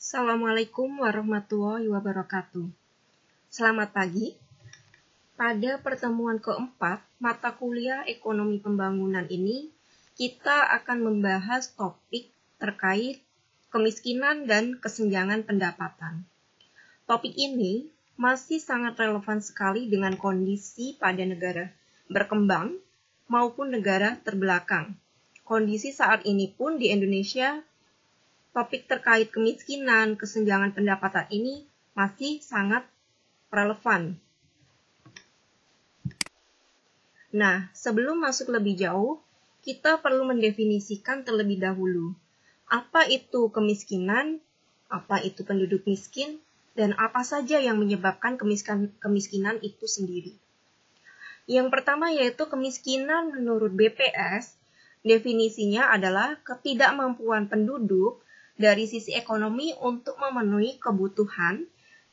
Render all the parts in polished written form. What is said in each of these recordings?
Assalamualaikum warahmatullahi wabarakatuh. Selamat pagi. Pada pertemuan keempat mata kuliah Ekonomi Pembangunan ini, kita akan membahas topik terkait kemiskinan dan kesenjangan pendapatan. Topik ini masih sangat relevan sekali dengan kondisi pada negara berkembang maupun negara terbelakang. Kondisi saat ini pun di Indonesia, topik terkait kemiskinan, kesenjangan pendapatan ini masih sangat relevan. Nah, sebelum masuk lebih jauh, kita perlu mendefinisikan terlebih dahulu. Apa itu kemiskinan, apa itu penduduk miskin, dan apa saja yang menyebabkan kemiskinan itu sendiri. Yang pertama yaitu kemiskinan menurut BPS, definisinya adalah ketidakmampuan penduduk dari sisi ekonomi untuk memenuhi kebutuhan.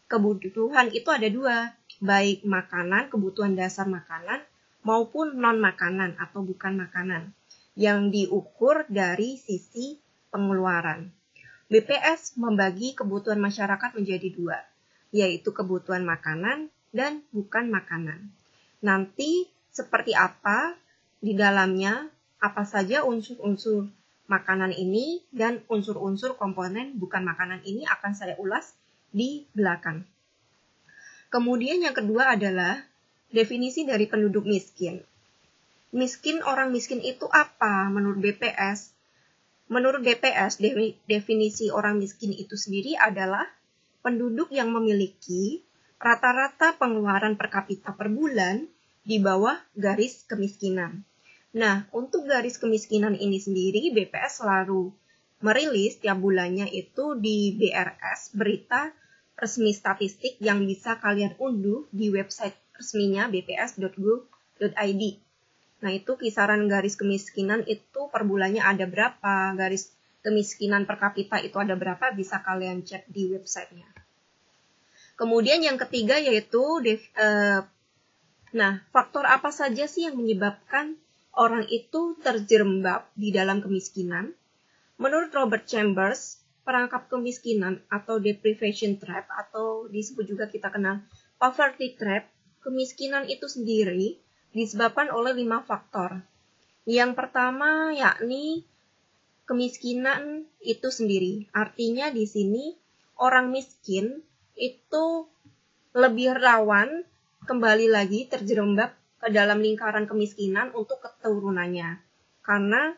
Kebutuhan itu ada dua, baik makanan, kebutuhan dasar makanan, maupun non-makanan atau bukan makanan, yang diukur dari sisi pengeluaran. BPS membagi kebutuhan masyarakat menjadi dua, yaitu kebutuhan makanan dan bukan makanan. Nanti seperti apa di dalamnya, apa saja unsur-unsur makanan ini dan unsur-unsur komponen bukan makanan ini akan saya ulas di belakang. Kemudian yang kedua adalah definisi dari penduduk miskin. Orang miskin itu apa menurut BPS? Menurut BPS, definisi orang miskin itu sendiri adalah penduduk yang memiliki rata-rata pengeluaran per kapita per bulan di bawah garis kemiskinan. Nah, untuk garis kemiskinan ini sendiri, BPS selalu merilis tiap bulannya itu di BRS, berita resmi statistik yang bisa kalian unduh di website resminya bps.go.id. Nah, itu kisaran garis kemiskinan itu per bulannya ada berapa, garis kemiskinan per kapita itu ada berapa, bisa kalian cek di websitenya. Kemudian yang ketiga yaitu, faktor apa saja sih yang menyebabkan orang itu terjerembab di dalam kemiskinan? Menurut Robert Chambers, perangkap kemiskinan atau deprivation trap atau disebut juga kita kenal poverty trap, kemiskinan itu sendiri disebabkan oleh 5 faktor. Yang pertama yakni kemiskinan itu sendiri. Artinya di sini orang miskin itu lebih rawan kembali lagi terjerembab ke dalam lingkaran kemiskinan untuk keturunannya. Karena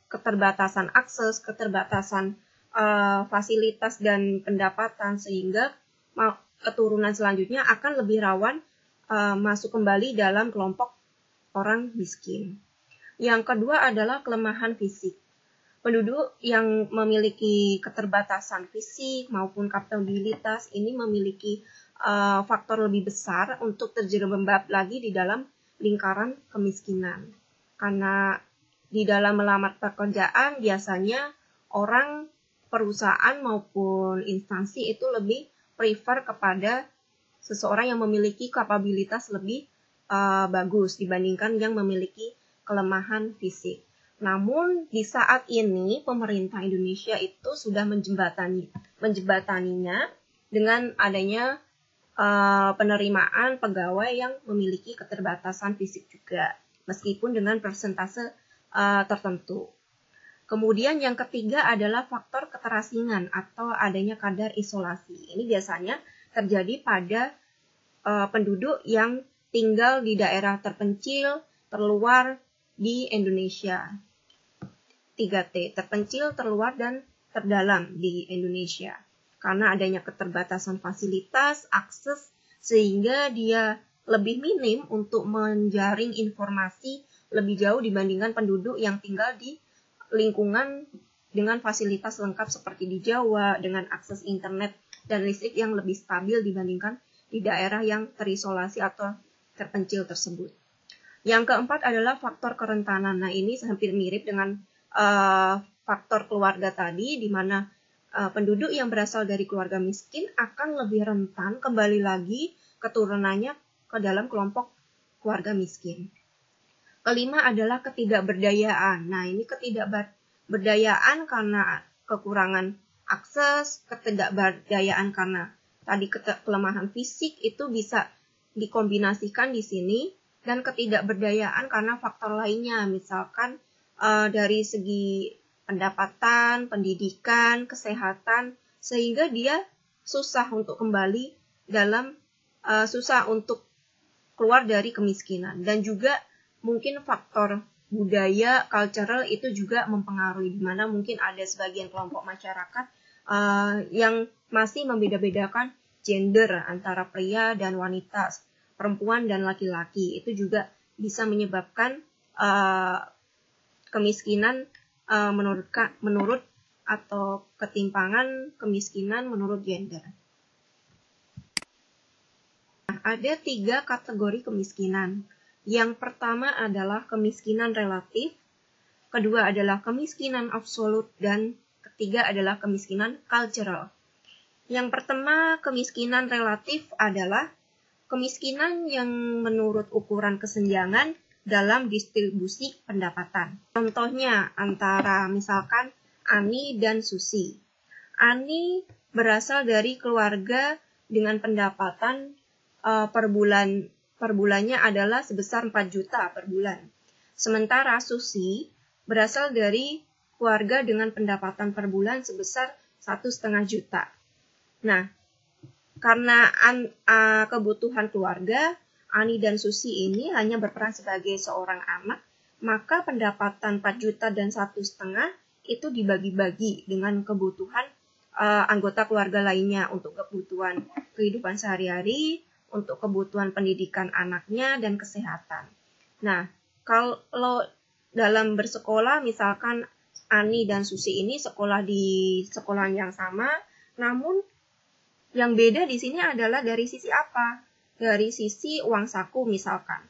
keterbatasan akses, keterbatasan fasilitas dan pendapatan, sehingga keturunan selanjutnya akan lebih rawan masuk kembali dalam kelompok orang miskin. Yang kedua adalah kelemahan fisik. Penduduk yang memiliki keterbatasan fisik maupun kapabilitas ini memiliki faktor lebih besar untuk terjerembab lagi di dalam lingkaran kemiskinan. Karena di dalam melamar pekerjaan biasanya orang, perusahaan maupun instansi itu lebih prefer kepada seseorang yang memiliki kapabilitas lebih bagus dibandingkan yang memiliki kelemahan fisik. Namun di saat ini pemerintah Indonesia itu sudah menjembataninya dengan adanya penerimaan pegawai yang memiliki keterbatasan fisik juga, meskipun dengan persentase tertentu. Kemudian yang ketiga adalah faktor keterasingan atau adanya kadar isolasi. Ini biasanya terjadi pada penduduk yang tinggal di daerah terpencil, terluar di Indonesia. 3T, terpencil, terluar, dan terdalam di Indonesia. Karena adanya keterbatasan fasilitas, akses, sehingga dia lebih minim untuk menjaring informasi lebih jauh dibandingkan penduduk yang tinggal di lingkungan dengan fasilitas lengkap seperti di Jawa, dengan akses internet dan listrik yang lebih stabil dibandingkan di daerah yang terisolasi atau terpencil tersebut. Yang keempat adalah faktor kerentanan. Nah, ini hampir mirip dengan faktor keluarga tadi, di mana penduduk yang berasal dari keluarga miskin akan lebih rentan kembali lagi keturunannya ke dalam kelompok keluarga miskin. Kelima adalah ketidakberdayaan. Nah, ini ketidakberdayaan karena kekurangan akses, ketidakberdayaan karena tadi kelemahan fisik itu bisa dikombinasikan di sini, dan ketidakberdayaan karena faktor lainnya, misalkan dari segi pendapatan, pendidikan, kesehatan, sehingga dia susah untuk kembali susah untuk keluar dari kemiskinan. Dan juga mungkin faktor budaya, cultural itu juga mempengaruhi, di mana mungkin ada sebagian kelompok masyarakat yang masih membeda-bedakan gender antara pria dan wanita, perempuan dan laki-laki. Itu juga bisa menyebabkan kemiskinan menurut atau ketimpangan kemiskinan menurut gender. Nah, ada 3 kategori kemiskinan. Yang pertama adalah kemiskinan relatif, kedua adalah kemiskinan absolut, dan ketiga adalah kemiskinan cultural. Yang pertama, kemiskinan relatif adalah kemiskinan yang menurut ukuran kesenjangan dalam distribusi pendapatan. Contohnya antara misalkan Ani dan Susi. Ani berasal dari keluarga dengan pendapatan per bulannya adalah sebesar 4 juta per bulan. Sementara Susi berasal dari keluarga dengan pendapatan per bulan sebesar 1,5 juta. Nah, karena kebutuhan keluarga, Ani dan Susi ini hanya berperan sebagai seorang anak, maka pendapatan 4 juta dan 1,5 itu dibagi-bagi dengan kebutuhan anggota keluarga lainnya untuk kebutuhan kehidupan sehari-hari, untuk kebutuhan pendidikan anaknya, dan kesehatan. Nah, kalau dalam bersekolah, misalkan Ani dan Susi ini sekolah di sekolah yang sama, namun yang beda di sini adalah dari sisi apa? Dari sisi uang saku misalkan.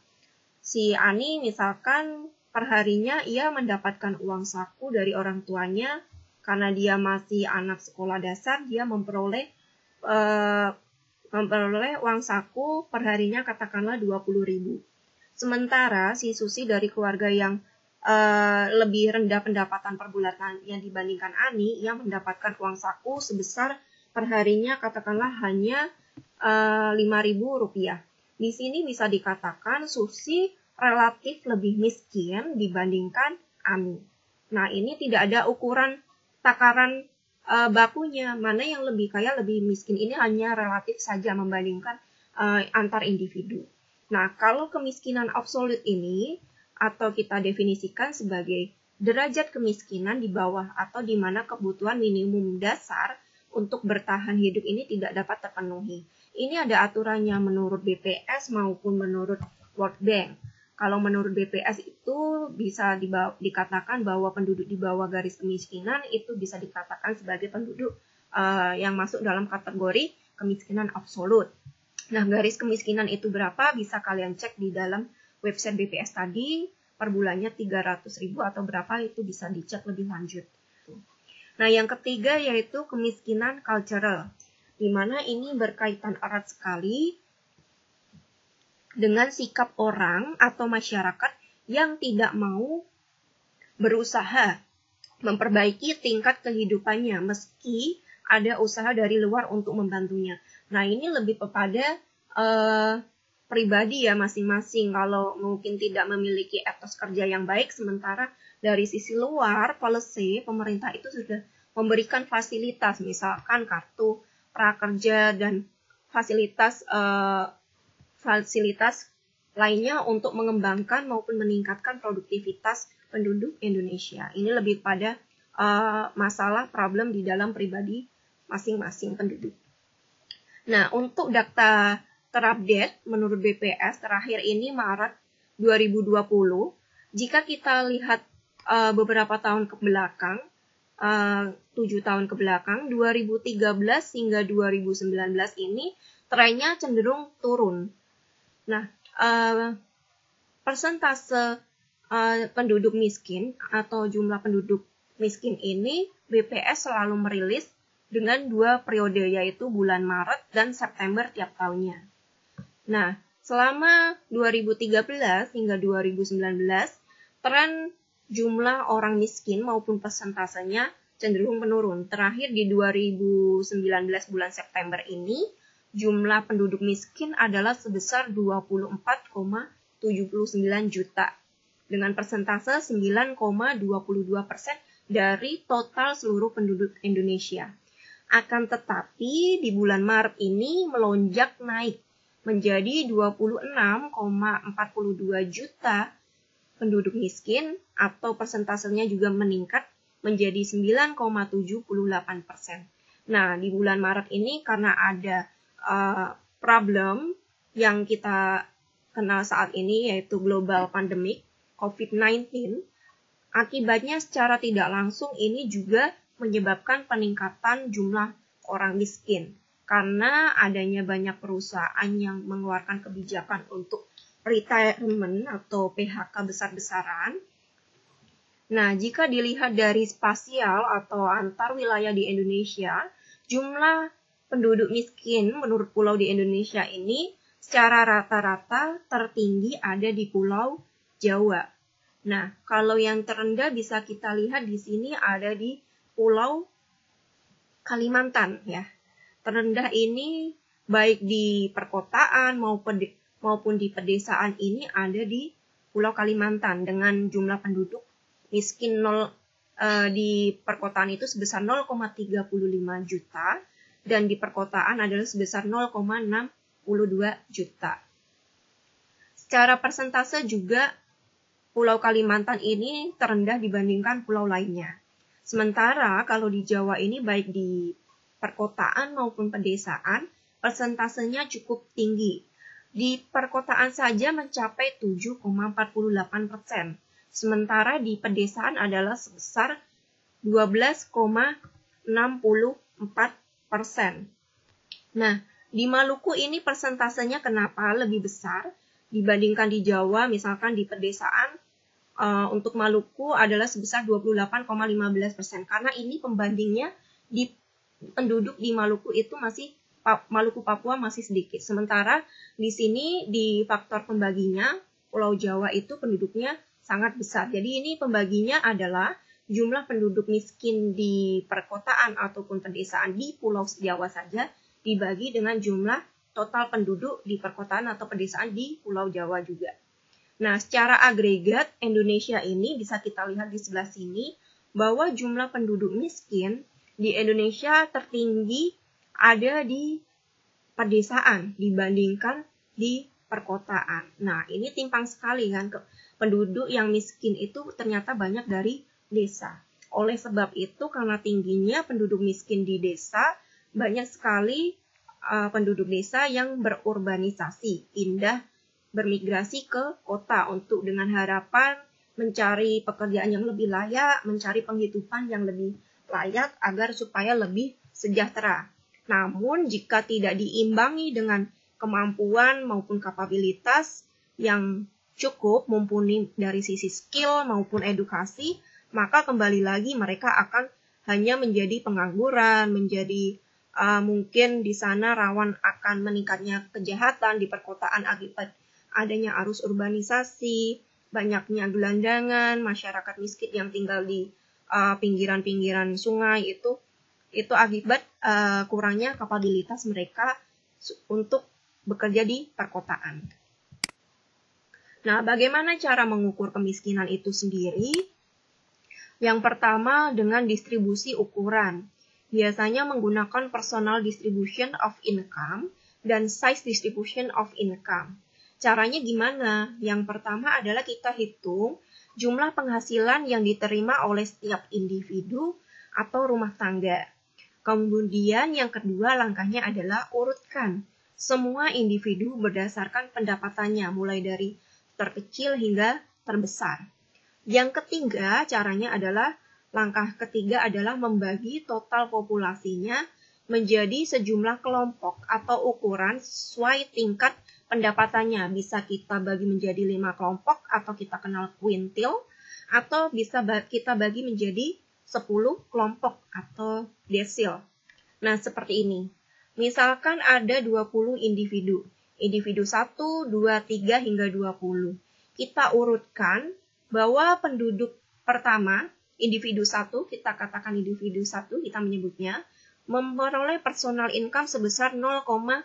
Si Ani misalkan perharinya ia mendapatkan uang saku dari orang tuanya, karena dia masih anak sekolah dasar, dia memperoleh uang saku perharinya katakanlah 20.000. Sementara si Susi dari keluarga yang lebih rendah pendapatan per bulannya dibandingkan Ani, ia mendapatkan uang saku sebesar perharinya katakanlah hanya 5.000 rupiah. Di sini bisa dikatakan Susi relatif lebih miskin dibandingkan Ani. Nah, ini tidak ada ukuran takaran bakunya, mana yang lebih kaya, lebih miskin. Ini hanya relatif saja membandingkan antar individu. Nah, kalau kemiskinan absolut ini, atau kita definisikan sebagai derajat kemiskinan di bawah atau di mana kebutuhan minimum dasar untuk bertahan hidup ini tidak dapat terpenuhi. Ini ada aturannya menurut BPS maupun menurut World Bank. Kalau menurut BPS itu bisa dikatakan bahwa penduduk di bawah garis kemiskinan itu bisa dikatakan sebagai penduduk yang masuk dalam kategori kemiskinan absolut. Nah, garis kemiskinan itu berapa? Bisa kalian cek di dalam website BPS tadi, per bulannya 300.000 atau berapa, itu bisa dicek lebih lanjut. Nah, yang ketiga yaitu kemiskinan cultural, di mana ini berkaitan erat sekali dengan sikap orang atau masyarakat yang tidak mau berusaha memperbaiki tingkat kehidupannya meski ada usaha dari luar untuk membantunya. Nah, ini lebih kepada pribadi ya masing-masing. Kalau mungkin tidak memiliki etos kerja yang baik, sementara dari sisi luar, policy pemerintah itu sudah memberikan fasilitas, misalkan kartu prakerja dan fasilitas lainnya untuk mengembangkan maupun meningkatkan produktivitas penduduk Indonesia. Ini lebih pada masalah problem di dalam pribadi masing-masing penduduk. Nah, untuk data terupdate menurut BPS terakhir ini Maret 2020, jika kita lihat beberapa tahun ke belakang, 7 tahun ke belakang, 2013 hingga 2019 ini trennya cenderung turun. Nah, persentase penduduk miskin atau jumlah penduduk miskin ini BPS selalu merilis dengan 2 periode, yaitu bulan Maret dan September tiap tahunnya. Nah, selama 2013 hingga 2019, tren jumlah orang miskin maupun persentasenya cenderung menurun. Terakhir di 2019 bulan September ini, jumlah penduduk miskin adalah sebesar 24,79 juta dengan persentase 9,22% dari total seluruh penduduk Indonesia. Akan tetapi di bulan Maret ini melonjak naik menjadi 26,42 juta penduduk miskin atau persentasenya juga meningkat menjadi 9,78%. Nah, di bulan Maret ini karena ada problem yang kita kenal saat ini yaitu global pandemic COVID-19, akibatnya secara tidak langsung ini juga menyebabkan peningkatan jumlah orang miskin karena adanya banyak perusahaan yang mengeluarkan kebijakan untuk retirement atau PHK besar-besaran. Nah, jika dilihat dari spasial atau antar wilayah di Indonesia, jumlah penduduk miskin menurut pulau di Indonesia ini secara rata-rata tertinggi ada di Pulau Jawa. Nah, kalau yang terendah bisa kita lihat di sini ada di Pulau Kalimantan ya. Terendah ini baik di perkotaan maupun di pedesaan ini ada di Pulau Kalimantan dengan jumlah penduduk miskin di perkotaan itu sebesar 0,35 juta dan di perkotaan adalah sebesar 0,62 juta. Secara persentase juga Pulau Kalimantan ini terendah dibandingkan pulau lainnya. Sementara kalau di Jawa ini baik di perkotaan maupun pedesaan, persentasenya cukup tinggi. Di perkotaan saja mencapai 7,48%. Sementara di pedesaan adalah sebesar 12,64%. Nah, di Maluku ini persentasenya kenapa lebih besar dibandingkan di Jawa, misalkan di pedesaan, untuk Maluku adalah sebesar 28,15% karena ini pembandingnya di penduduk di Maluku itu Maluku Papua masih sedikit. Sementara di sini di faktor pembaginya Pulau Jawa itu penduduknya sangat besar. Jadi ini pembaginya adalah jumlah penduduk miskin di perkotaan ataupun pedesaan di Pulau Jawa saja dibagi dengan jumlah total penduduk di perkotaan atau pedesaan di Pulau Jawa juga. Nah, secara agregat Indonesia ini bisa kita lihat di sebelah sini bahwa jumlah penduduk miskin di Indonesia tertinggi ada di pedesaan dibandingkan di perkotaan. Nah, ini timpang sekali kan, penduduk yang miskin itu ternyata banyak dari desa. Oleh sebab itu, karena tingginya penduduk miskin di desa, banyak sekali penduduk desa yang berurbanisasi, pindah bermigrasi ke kota untuk dengan harapan mencari pekerjaan yang lebih layak, mencari penghidupan yang lebih layak agar supaya lebih sejahtera. Namun jika tidak diimbangi dengan kemampuan maupun kapabilitas yang cukup mumpuni dari sisi skill maupun edukasi, maka kembali lagi mereka akan hanya menjadi pengangguran, menjadi mungkin di sana rawan akan meningkatnya kejahatan di perkotaan akibat adanya arus urbanisasi, banyaknya gelandangan, masyarakat miskin yang tinggal di pinggiran-pinggiran sungai itu akibat kurangnya kapabilitas mereka untuk bekerja di perkotaan. Nah, bagaimana cara mengukur kemiskinan itu sendiri? Yang pertama dengan distribusi ukuran. Biasanya menggunakan personal distribution of income dan size distribution of income. Caranya gimana? Yang pertama adalah kita hitung jumlah penghasilan yang diterima oleh setiap individu atau rumah tangga. Kemudian yang kedua langkahnya adalah urutkan semua individu berdasarkan pendapatannya mulai dari terkecil hingga terbesar. Yang ketiga langkah ketiga adalah membagi total populasinya menjadi sejumlah kelompok atau ukuran sesuai tingkat pendapatannya. Bisa kita bagi menjadi 5 kelompok atau kita kenal kuintil, atau bisa kita bagi menjadi 10 kelompok atau desil. Nah, seperti ini. Misalkan ada 20 individu. Individu 1, 2, 3 hingga 20. Kita urutkan bahwa penduduk pertama individu satu, kita katakan individu satu, kita menyebutnya, memperoleh personal income sebesar 0,8.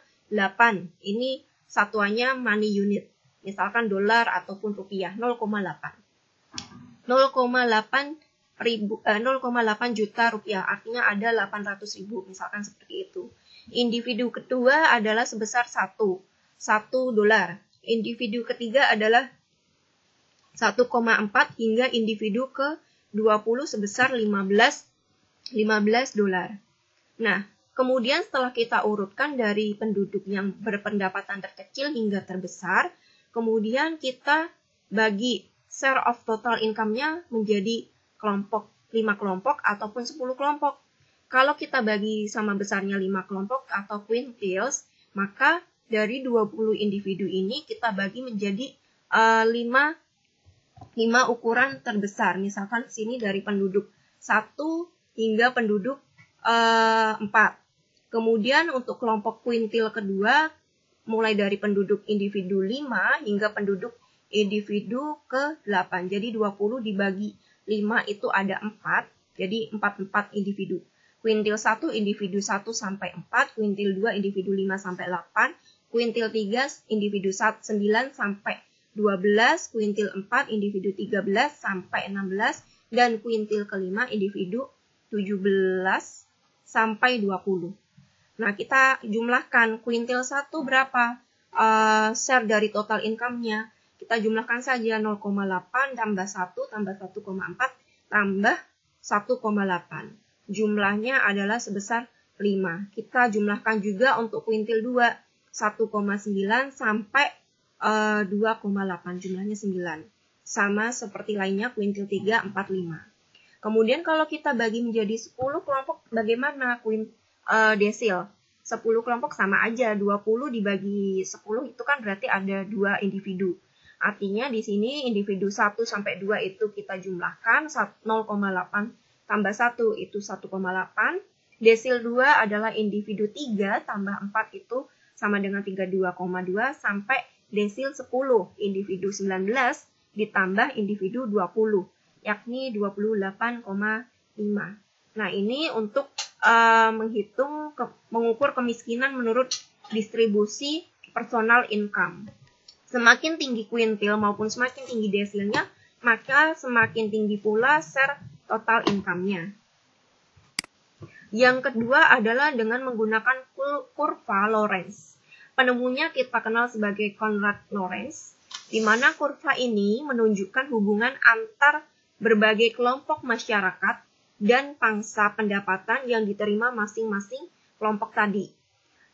Ini satuannya money unit. Misalkan dolar ataupun rupiah, 0,8. 0,8 juta rupiah, artinya ada 800.000, misalkan seperti itu. Individu kedua adalah sebesar 1 dolar. Individu ketiga adalah 1,4 hingga individu ke-20 sebesar 15 dolar. Nah, kemudian setelah kita urutkan dari penduduk yang berpendapatan terkecil hingga terbesar, kemudian kita bagi share of total income-nya menjadi 5 kelompok ataupun 10 kelompok. Kalau kita bagi sama besarnya 5 kelompok atau quintiles, maka dari 20 individu ini kita bagi menjadi 5 ukuran terbesar. Misalkan sini dari penduduk 1 hingga penduduk 4. Kemudian untuk kelompok quintil kedua, mulai dari penduduk individu 5 hingga penduduk individu ke-8. Jadi 20 dibagi 5 itu ada 4. Jadi 4 individu. Quintil 1 individu 1 sampai 4, quintil 2 individu 5 sampai 8, quintil 3 individu 9 sampai 12, quintil 4 individu 13 sampai 16, dan quintil kelima individu 17 sampai 20. Nah, kita jumlahkan quintil 1 berapa share dari total income-nya. Kita jumlahkan saja 0,8 tambah 1 tambah 1,4 tambah 1,8. Jumlahnya adalah sebesar 5. Kita jumlahkan juga untuk kuintil 2, 1,9 sampai 2,8. Jumlahnya 9. Sama seperti lainnya kuintil 3, 4, 5. Kemudian kalau kita bagi menjadi 10 kelompok, bagaimana desil? 10 kelompok sama aja, 20 dibagi 10 itu kan berarti ada 2 individu. Artinya di sini individu 1 sampai 2 itu kita jumlahkan 0,8 tambah 1 itu 1,8. Desil 2 adalah individu 3 tambah 4 itu sama dengan 32,2 sampai desil 10 individu 19 ditambah individu 20 yakni 28,5. Nah, ini untuk mengukur kemiskinan menurut distribusi personal income. Semakin tinggi kuintil maupun semakin tinggi desilnya, maka semakin tinggi pula share total income-nya. Yang kedua adalah dengan menggunakan kurva Lorenz. Penemunya kita kenal sebagai Konrad Lorenz, di mana kurva ini menunjukkan hubungan antar berbagai kelompok masyarakat dan pangsa pendapatan yang diterima masing-masing kelompok tadi.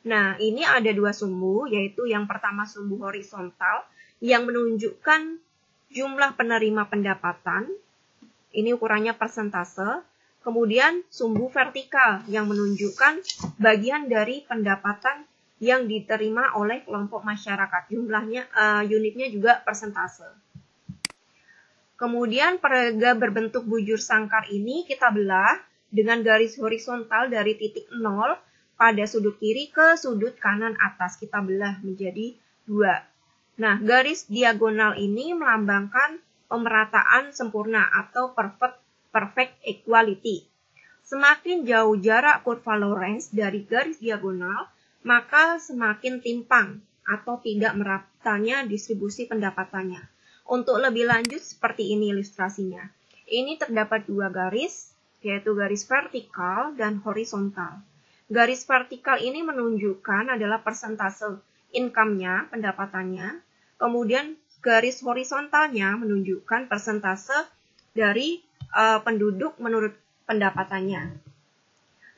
Nah, ini ada 2 sumbu, yaitu yang pertama sumbu horizontal yang menunjukkan jumlah penerima pendapatan. Ini ukurannya persentase. Kemudian sumbu vertikal yang menunjukkan bagian dari pendapatan yang diterima oleh kelompok masyarakat. Jumlahnya, unitnya juga persentase. Kemudian perega berbentuk bujur sangkar ini kita belah dengan garis horizontal dari titik 0 pada sudut kiri ke sudut kanan atas. Kita belah menjadi 2. Nah, garis diagonal ini melambangkan pemerataan sempurna atau perfect equality. Semakin jauh jarak kurva Lorenz dari garis diagonal, maka semakin timpang atau tidak meratanya distribusi pendapatannya. Untuk lebih lanjut seperti ini ilustrasinya. Ini terdapat 2 garis, yaitu garis vertikal dan horizontal. Garis vertikal ini menunjukkan adalah persentase income-nya, pendapatannya. Kemudian garis horizontalnya menunjukkan persentase dari penduduk menurut pendapatannya.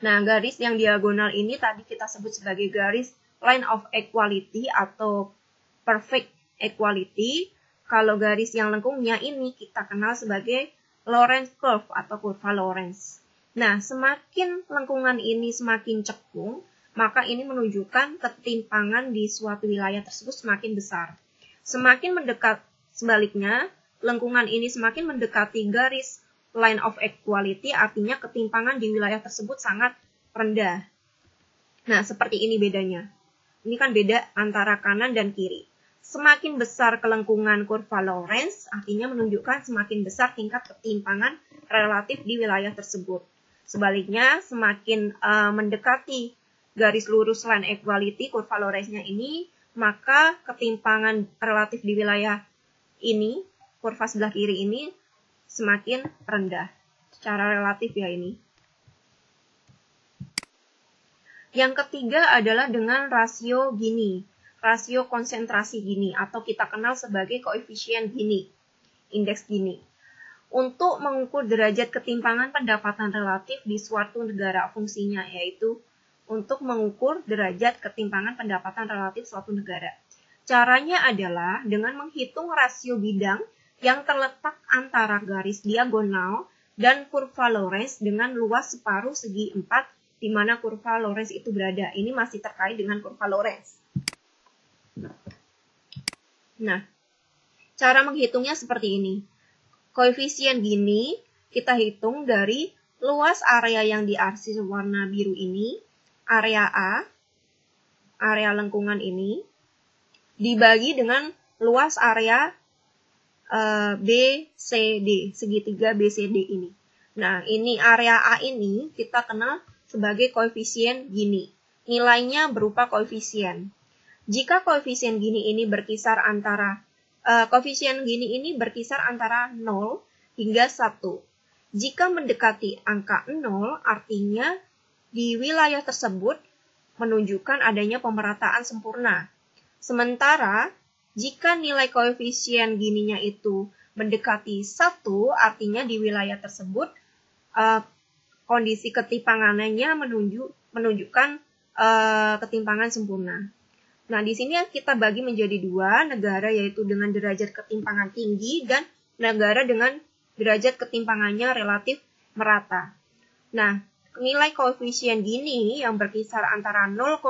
Nah, garis yang diagonal ini tadi kita sebut sebagai garis line of equality atau perfect equality. Kalau garis yang lengkungnya ini kita kenal sebagai Lorenz curve atau kurva Lorenz. Nah, semakin lengkungan ini semakin cekung, maka ini menunjukkan ketimpangan di suatu wilayah tersebut semakin besar. Semakin mendekat, sebaliknya, lengkungan ini semakin mendekati garis line of equality, artinya ketimpangan di wilayah tersebut sangat rendah. Nah, seperti ini bedanya. Ini kan beda antara kanan dan kiri. Semakin besar kelengkungan kurva Lorenz, artinya menunjukkan semakin besar tingkat ketimpangan relatif di wilayah tersebut. Sebaliknya, semakin mendekati garis lurus line equality kurva Lorenz-nya ini, maka ketimpangan relatif di wilayah ini, kurva sebelah kiri ini, semakin rendah. Secara relatif ya ini. Yang ketiga adalah dengan rasio Gini, rasio konsentrasi Gini, atau kita kenal sebagai koefisien Gini, indeks Gini. Untuk mengukur derajat ketimpangan pendapatan relatif di suatu negara, fungsinya yaitu untuk mengukur derajat ketimpangan pendapatan relatif suatu negara. Caranya adalah dengan menghitung rasio bidang yang terletak antara garis diagonal dan kurva Lorenz dengan luas separuh segi 4 di mana kurva Lorenz itu berada. Ini masih terkait dengan kurva Lorenz. Nah, cara menghitungnya seperti ini. Koefisien Gini kita hitung dari luas area yang diarsir warna biru ini, area A, area lengkungan ini, dibagi dengan luas area BCD, segitiga BCD ini. Nah, ini area A ini kita kenal sebagai koefisien Gini. Nilainya berupa koefisien. Jika koefisien Gini ini berkisar antara 0 hingga 1. Jika mendekati angka 0, artinya di wilayah tersebut menunjukkan adanya pemerataan sempurna. Sementara jika nilai koefisien Gininya itu mendekati 1, artinya di wilayah tersebut kondisi ketimpangannya menunjukkan ketimpangan sempurna. Nah, di sini kita bagi menjadi 2 negara, yaitu dengan derajat ketimpangan tinggi dan negara dengan derajat ketimpangannya relatif merata. Nah, nilai koefisien Gini yang berkisar antara 0,5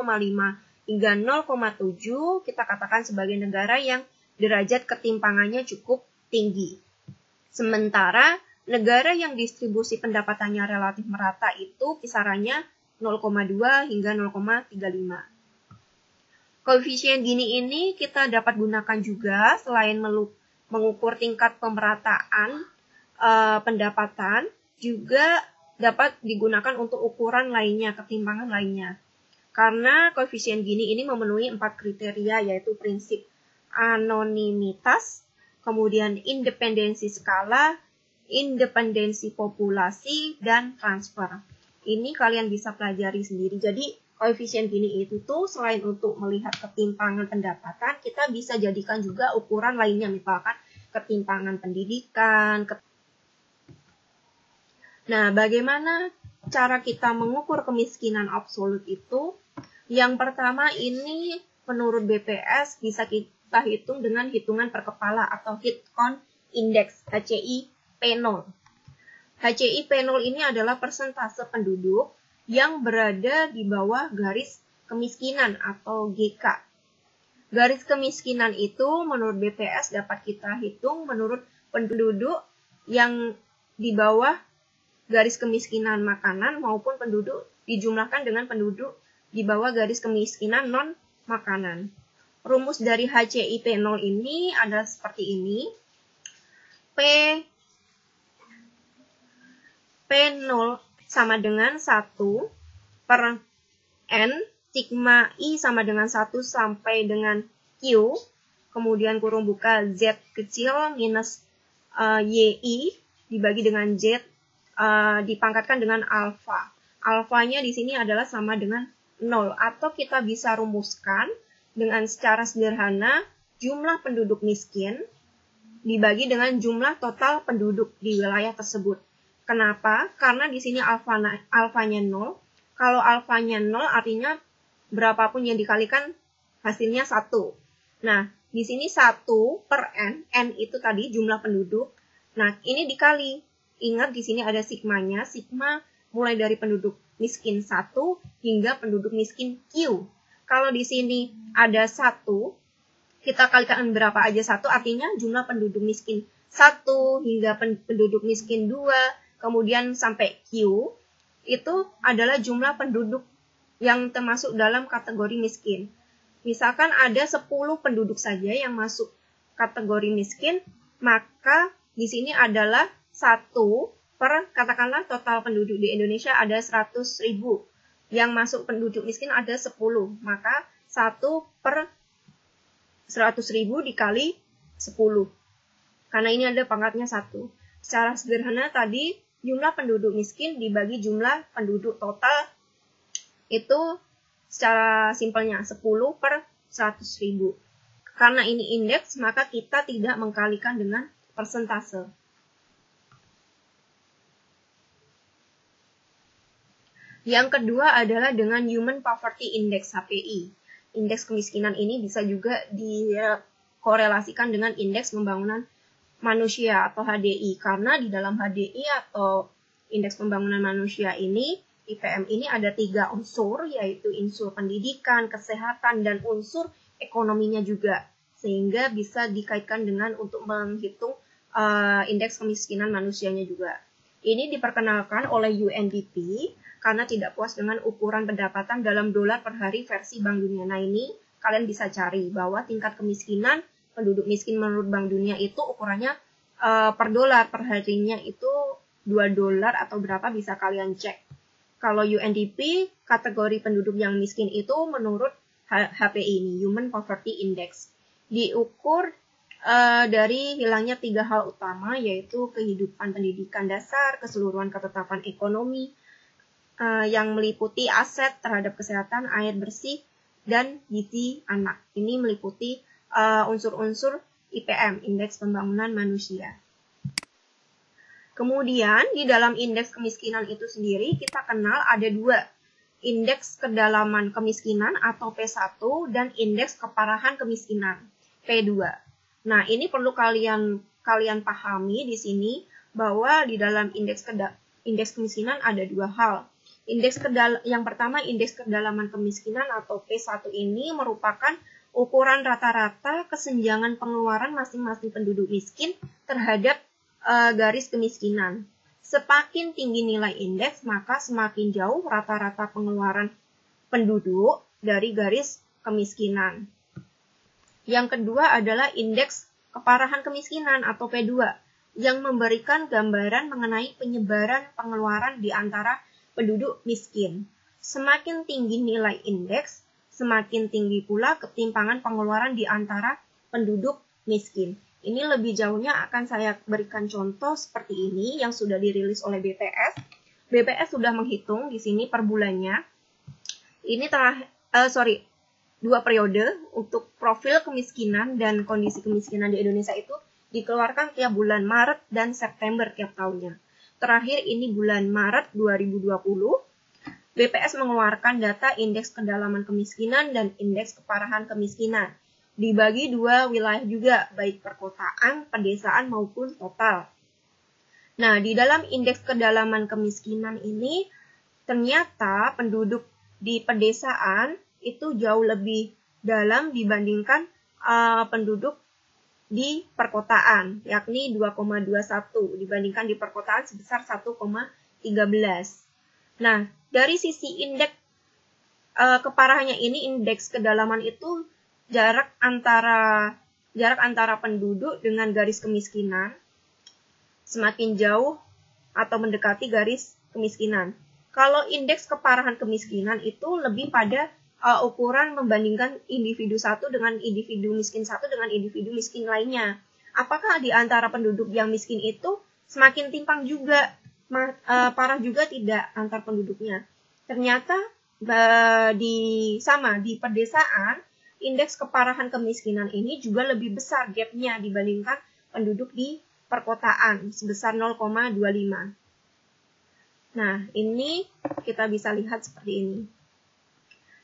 hingga 0,7 kita katakan sebagai negara yang derajat ketimpangannya cukup tinggi. Sementara negara yang distribusi pendapatannya relatif merata itu kisarannya 0,2 hingga 0,35. Koefisien Gini ini kita dapat gunakan juga selain mengukur tingkat pemerataan pendapatan, juga dapat digunakan untuk ukuran lainnya, ketimpangan lainnya. Karena koefisien Gini ini memenuhi 4 kriteria, yaitu prinsip anonimitas, kemudian independensi skala, independensi populasi, dan transfer. Ini kalian bisa pelajari sendiri. Jadi, koefisien Gini itu tuh selain untuk melihat ketimpangan pendapatan, kita bisa jadikan juga ukuran lainnya, misalkan ketimpangan pendidikan. Nah, bagaimana cara kita mengukur kemiskinan absolut itu? Yang pertama ini menurut BPS bisa kita hitung dengan hitungan per kepala atau head count index, HCI P0. HCI P0 ini adalah persentase penduduk yang berada di bawah garis kemiskinan atau GK. Garis kemiskinan itu menurut BPS dapat kita hitung menurut penduduk yang di bawah garis kemiskinan makanan maupun penduduk dijumlahkan dengan penduduk di bawah garis kemiskinan non-makanan. Rumus dari HCI P0 ini adalah seperti ini. P0 sama dengan 1 per N, sigma I sama dengan 1 sampai dengan Q, kemudian kurung buka Z kecil minus YI dibagi dengan Z dipangkatkan dengan alfa. Alfanya di sini adalah sama dengan 0, atau kita bisa rumuskan dengan secara sederhana jumlah penduduk miskin dibagi dengan jumlah total penduduk di wilayah tersebut. Kenapa? Karena di sini alfanya 0. Kalau alfanya 0 artinya berapapun yang dikalikan hasilnya 1. Nah, di sini 1 per N. N itu tadi jumlah penduduk. Nah, ini dikali. Ingat di sini ada sigmanya. Sigma mulai dari penduduk miskin 1 hingga penduduk miskin Q. Kalau di sini ada 1, kita kalikan berapa aja 1, artinya jumlah penduduk miskin 1 hingga penduduk miskin 2, kemudian sampai Q, itu adalah jumlah penduduk yang termasuk dalam kategori miskin. Misalkan ada 10 penduduk saja yang masuk kategori miskin, maka di sini adalah 1 per, katakanlah total penduduk di Indonesia ada 100.000. Yang masuk penduduk miskin ada 10, maka 1 per 100.000 dikali 10. Karena ini ada pangkatnya 1. Secara sederhana tadi, jumlah penduduk miskin dibagi jumlah penduduk total, itu secara simpelnya 10 per 100.000. Karena ini indeks, maka kita tidak mengkalikan dengan persentase. Yang kedua adalah dengan Human Poverty Index (HPI). Indeks kemiskinan ini bisa juga dikorelasikan dengan indeks pembangunan manusia atau HDI, karena di dalam HDI atau indeks pembangunan manusia ini, IPM ini ada 3 unsur, yaitu unsur pendidikan, kesehatan, dan unsur ekonominya juga, sehingga bisa dikaitkan dengan untuk menghitung indeks kemiskinan manusianya juga. Ini diperkenalkan oleh UNDP karena tidak puas dengan ukuran pendapatan dalam dolar per hari versi Bank Dunia. Nah, ini kalian bisa cari bahwa tingkat kemiskinan penduduk miskin menurut Bank Dunia itu ukurannya per dolar per harinya itu $2 atau berapa, bisa kalian cek. Kalau UNDP, kategori penduduk yang miskin itu menurut HPI ini, Human Poverty Index. Diukur dari hilangnya 3 hal utama, yaitu kehidupan pendidikan dasar, keseluruhan ketetapan ekonomi, yang meliputi aset terhadap kesehatan, air bersih, dan gizi anak. Ini meliputi unsur-unsur IPM, Indeks Pembangunan Manusia. Kemudian, di dalam indeks kemiskinan itu sendiri, kita kenal ada 2. Indeks kedalaman kemiskinan atau P1 dan indeks keparahan kemiskinan, P2. Nah, ini perlu kalian pahami di sini bahwa di dalam indeks kemiskinan ada 2 hal. Yang pertama, indeks kedalaman kemiskinan atau P1 ini merupakan ukuran rata-rata kesenjangan pengeluaran masing-masing penduduk miskin terhadap garis kemiskinan. Semakin tinggi nilai indeks, maka semakin jauh rata-rata pengeluaran penduduk dari garis kemiskinan. Yang kedua adalah indeks keparahan kemiskinan atau P2 yang memberikan gambaran mengenai penyebaran pengeluaran di antara penduduk miskin. Semakin tinggi nilai indeks, semakin tinggi pula ketimpangan pengeluaran di antara penduduk miskin. Ini lebih jauhnya akan saya berikan contoh seperti ini yang sudah dirilis oleh BPS. BPS sudah menghitung di sini per bulannya. Ini 2 periode untuk profil kemiskinan dan kondisi kemiskinan di Indonesia itu dikeluarkan tiap bulan Maret dan September tiap tahunnya. Terakhir ini bulan Maret 2020, BPS mengeluarkan data indeks kedalaman kemiskinan dan indeks keparahan kemiskinan. Dibagi 2 wilayah juga, baik perkotaan, pedesaan maupun total. Nah, di dalam indeks kedalaman kemiskinan ini, ternyata penduduk di pedesaan itu jauh lebih dalam dibandingkan penduduk di perkotaan, yakni 2,21 dibandingkan di perkotaan sebesar 1,13. Nah, dari sisi indeks keparahannya ini, indeks kedalaman itu jarak antara penduduk dengan garis kemiskinan semakin jauh atau mendekati garis kemiskinan. Kalau indeks keparahan kemiskinan itu lebih pada ukuran membandingkan individu satu dengan individu miskin satu dengan individu miskin lainnya. Apakah di antara penduduk yang miskin itu semakin timpang juga, parah juga tidak antar penduduknya? Ternyata di pedesaan, indeks keparahan kemiskinan ini juga lebih besar gap-nya dibandingkan penduduk di perkotaan, sebesar 0,25. Nah, ini kita bisa lihat seperti ini.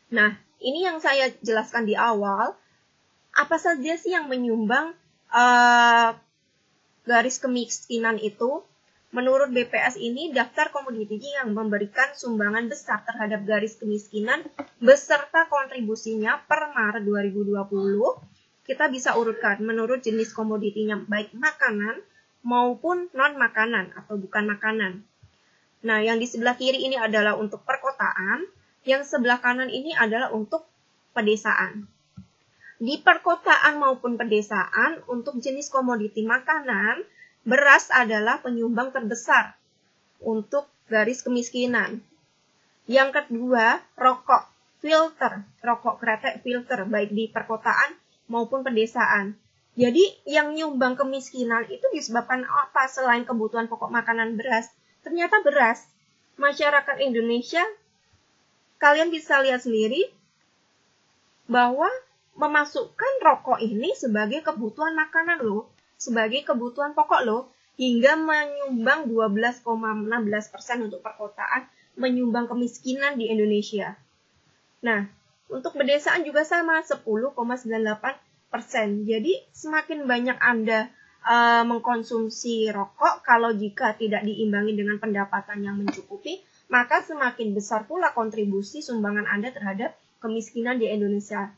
Nah, ini yang saya jelaskan di awal, apa saja sih yang menyumbang garis kemiskinan itu? Menurut BPS ini, daftar komoditi yang memberikan sumbangan besar terhadap garis kemiskinan beserta kontribusinya per Maret 2020, kita bisa urutkan menurut jenis komoditinya, baik makanan maupun non-makanan atau bukan makanan. Nah, yang di sebelah kiri ini adalah untuk perkotaan, yang sebelah kanan ini adalah untuk pedesaan. Di perkotaan maupun pedesaan, untuk jenis komoditi makanan, beras adalah penyumbang terbesar untuk garis kemiskinan. Yang kedua, rokok kretek filter, baik di perkotaan maupun pedesaan. Jadi yang nyumbang kemiskinan itu disebabkan apa selain kebutuhan pokok makanan beras? Ternyata beras. Masyarakat Indonesia, kalian bisa lihat sendiri bahwa memasukkan rokok ini sebagai kebutuhan makanan loh, sebagai kebutuhan pokok loh, hingga menyumbang 12,16% untuk perkotaan, menyumbang kemiskinan di Indonesia. Nah, untuk pedesaan juga sama, 10,98%. Jadi semakin banyak Anda mengkonsumsi rokok, kalau jika tidak diimbangi dengan pendapatan yang mencukupi, maka semakin besar pula kontribusi sumbangan Anda terhadap kemiskinan di Indonesia.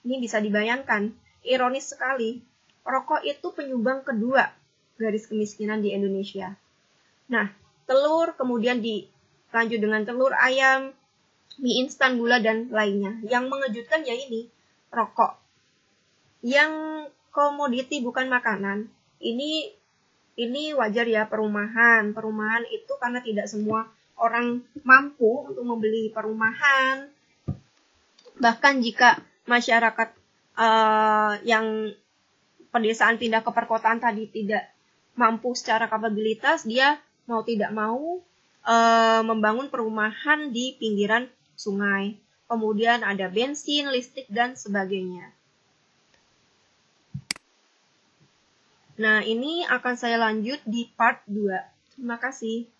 Ini bisa dibayangkan, ironis sekali, rokok itu penyumbang kedua garis kemiskinan di Indonesia. Nah, telur, kemudian dilanjut dengan telur, ayam, mie instan, gula, dan lainnya. Yang mengejutkan ya ini, rokok. Yang komoditi bukan makanan, ini wajar ya, perumahan. Perumahan itu karena tidak semua orang mampu untuk membeli perumahan. Bahkan jika masyarakat yang pedesaan pindah ke perkotaan tadi tidak mampu secara kapabilitas, dia mau tidak mau membangun perumahan di pinggiran sungai. Kemudian ada bensin, listrik, dan sebagainya. Nah, ini akan saya lanjut di part 2. Terima kasih.